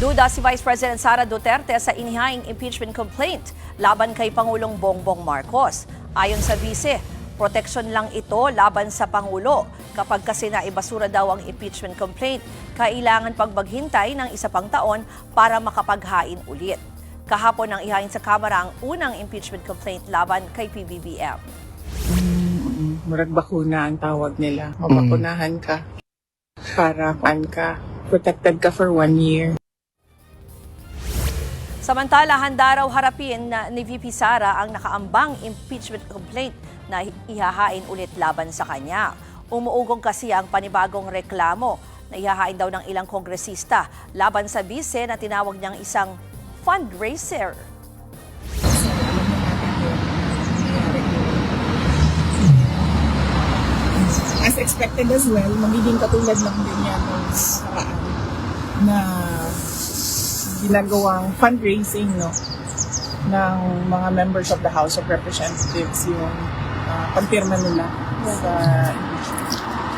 Duda si Vice President Sara Duterte sa inihaing impeachment complaint laban kay Pangulong Bongbong Marcos. Ayon sa bise, proteksyon lang ito laban sa Pangulo. Kapag kasi naibasura daw ang impeachment complaint, kailangan pang maghintay ng isa pang taon para makapaghain ulit. Kahapon nang ihain sa Kamara ang unang impeachment complaint laban kay PBBM. Murag bakuna ang tawag nila. Mabakunahan ka para protected ka for 1 year. Samantala, handa raw harapin ni VP Sara ang nakaambang impeachment complaint na ihahain ulit laban sa kanya. Umuugong kasi ang panibagong reklamo na ihahain daw ng ilang kongresista laban sa bise na tinawag niyang isang fundraiser. As expected as well, magiging katulad lang din yan ng nakaraan na ginagawang fundraising ng mga members of the House of Representatives yung pagpirma nila sa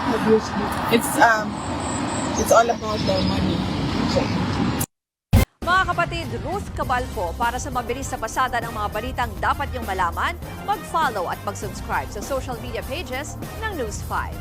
impeachment. It's all about the money. Mga kapatid, Ruth Cabalco, para sa mabilis na pasada ng mga balitang dapat niyong malaman, mag-follow at mag-subscribe sa social media pages ng News 5.